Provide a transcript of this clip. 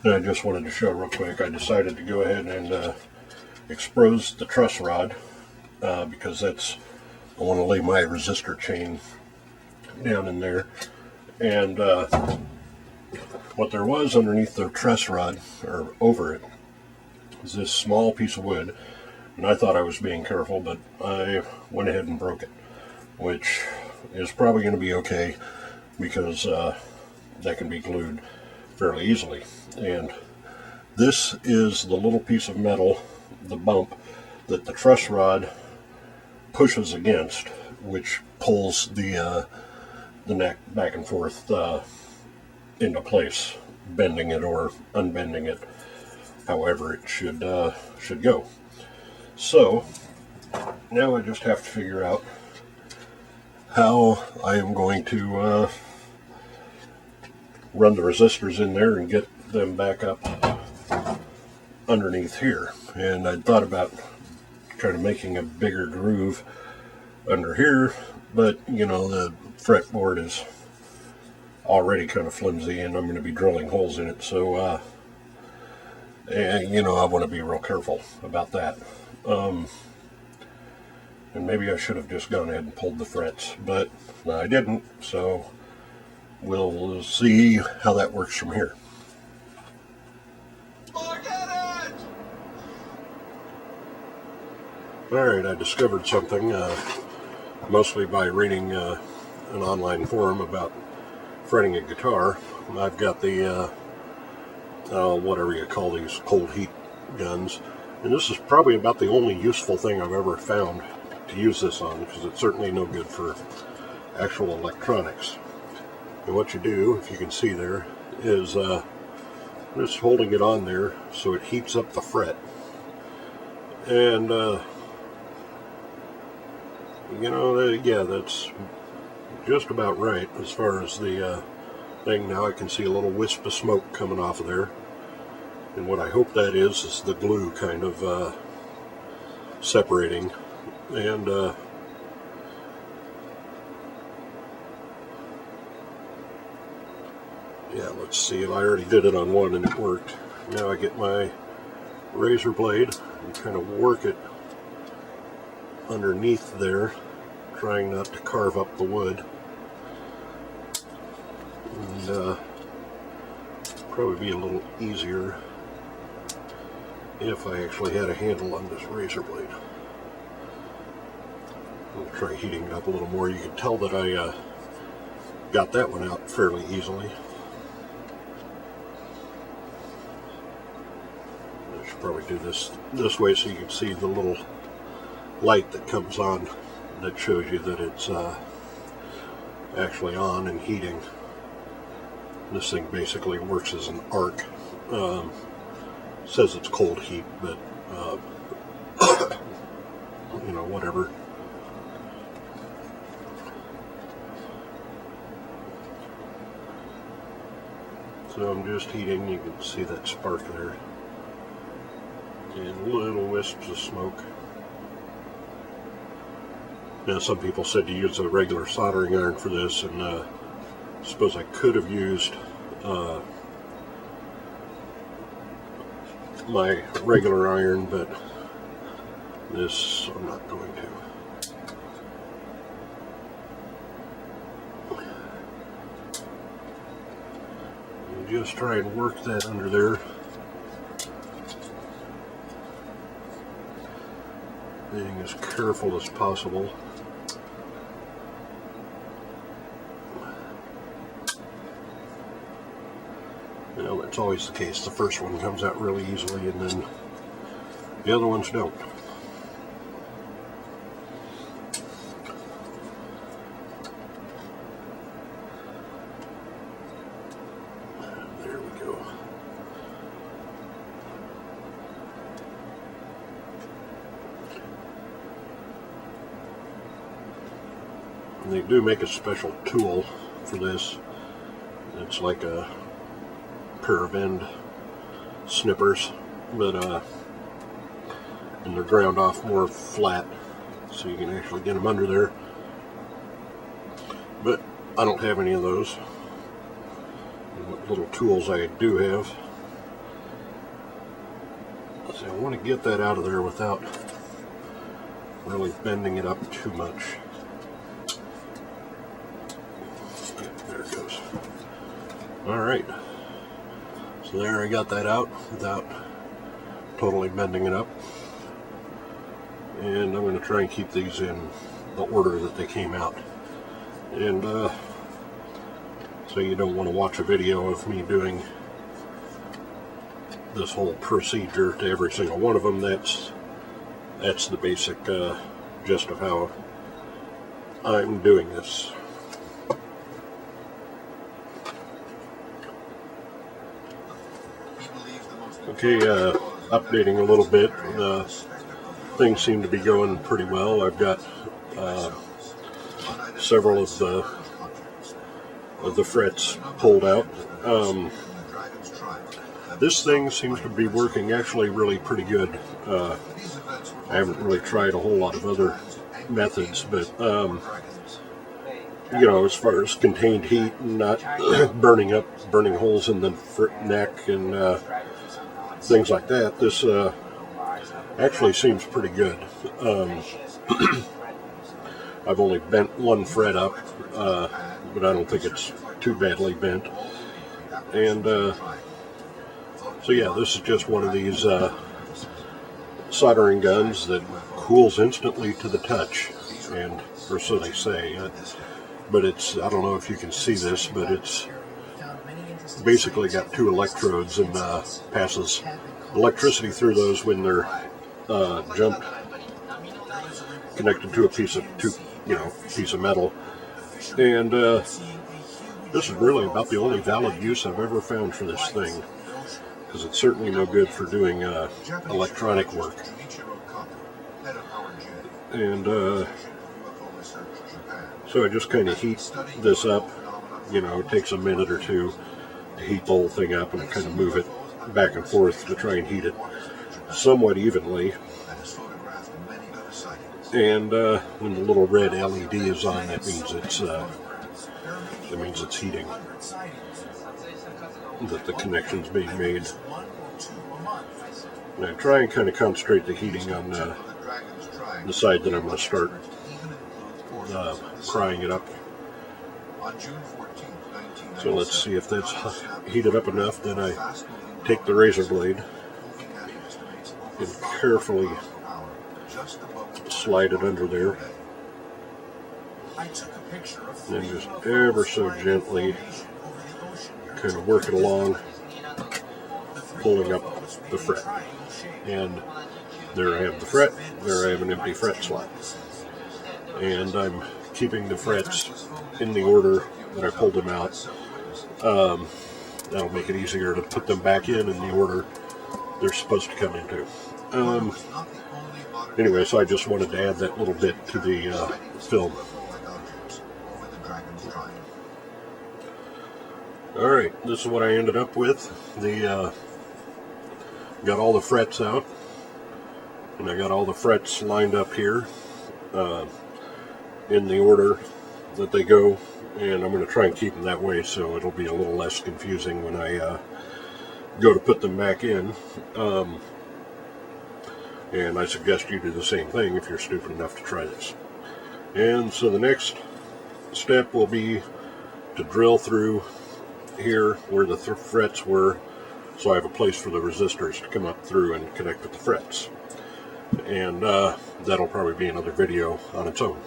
I just wanted to show real quick, I decided to go ahead and expose the truss rod because I want to lay my resistor chain down in there. And what there was underneath the truss rod, or over it, is this small piece of wood. And I thought I was being careful, but I went ahead and broke it, which is probably going to be okay because that can be glued fairly easily. And this is the little piece of metal, the bump, that the truss rod pushes against, which pulls the neck back and forth into place, bending it or unbending it, however it should go. So now I just have to figure out how I am going to run the resistors in there and get them back up underneath here. And I thought about kind of making a bigger groove under here, but you know, the fretboard is already kind of flimsy and I'm going to be drilling holes in it, so and, you know, I want to be real careful about that. And maybe I should have just gone ahead and pulled the frets, but I didn't, so we'll see how that works from here. Alright, I discovered something, mostly by reading an online forum about fretting a guitar. I've got the, whatever you call these, cold heat guns, and this is probably about the only useful thing I've ever found to use this on, because it's certainly no good for actual electronics. And what you do, if you can see there, is just holding it on there so it heats up the fret. And you know, yeah, that's just about right as far as the thing. Now I can see a little wisp of smoke coming off of there, and what I hope that is the glue kind of separating. And yeah, let's see, I already did it on one and it worked. Now I get my razor blade and kind of work it underneath there, trying not to carve up the wood. And probably be a little easier if I actually had a handle on this razor blade. I'll try heating it up a little more. You can tell that I got that one out fairly easily. I should probably do this way so you can see the little light that comes on that shows you that it's actually on and heating. This thing basically works as an arc. Says it's cold heat, but you know, whatever. So I'm just heating. You can see that spark there, and little wisps of smoke. Now, some people said to use a regular soldering iron for this, and I suppose I could have used my regular iron, but this I'm not going to. And just try and work that under there. Being as careful as possible. Well, that's always the case. The first one comes out really easily, and then the other ones don't. There we go. And they do make a special tool for this. It's like a pair of end snippers, but and they're ground off more flat, so you can actually get them under there. But I don't have any of those. And what little tools I do have, So I want to get that out of there without really bending it up too much. There it goes. Alright. So there, I got that out without totally bending it up. And I'm going to try and keep these in the order that they came out. And so you don't want to watch a video of me doing this whole procedure to every single one of them. That's the basic gist of how I'm doing this. Okay, updating a little bit. Things seem to be going pretty well. I've got several of the frets pulled out. This thing seems to be working actually really pretty good. I haven't really tried a whole lot of other methods, but you know, as far as contained heat and not burning holes in the neck and things like that, this actually seems pretty good. I've only bent one fret up, but I don't think it's too badly bent. And so yeah, this is just one of these soldering guns that cools instantly to the touch, or so they say. But it's, I don't know if you can see this, but it's basically got two electrodes and passes electricity through those when they're jumped, connected to a piece of metal. And this is really about the only valid use I've ever found for this thing, because it's certainly no good for doing electronic work. And so I just kind of heat this up. You know, it takes a minute or two to heat the whole thing up, and I kind of move it back and forth to try and heat it somewhat evenly. And when the little red LED is on, that means it's heating, that the connection's being made. And I try and kind of concentrate the heating on the side that I'm going to start prying it up. So let's see if that's heated up enough. Then I take the razor blade and carefully slide it under there, and just ever so gently kind of work it along, pulling up the fret. And there I have the fret, there I have an empty fret slot. And I'm keeping the frets in the order that I pulled them out. That'll make it easier to put them back in the order they're supposed to come into. Anyway, so I just wanted to add that little bit to the film. Alright, this is what I ended up with. Got all the frets out, and I got all the frets lined up here in the order that they go, and I'm going to try and keep them that way so it'll be a little less confusing when I go to put them back in. And I suggest you do the same thing if you're stupid enough to try this. And so the next step will be to drill through here where the frets were, so I have a place for the resistors to come up through and connect with the frets. And that'll probably be another video on its own.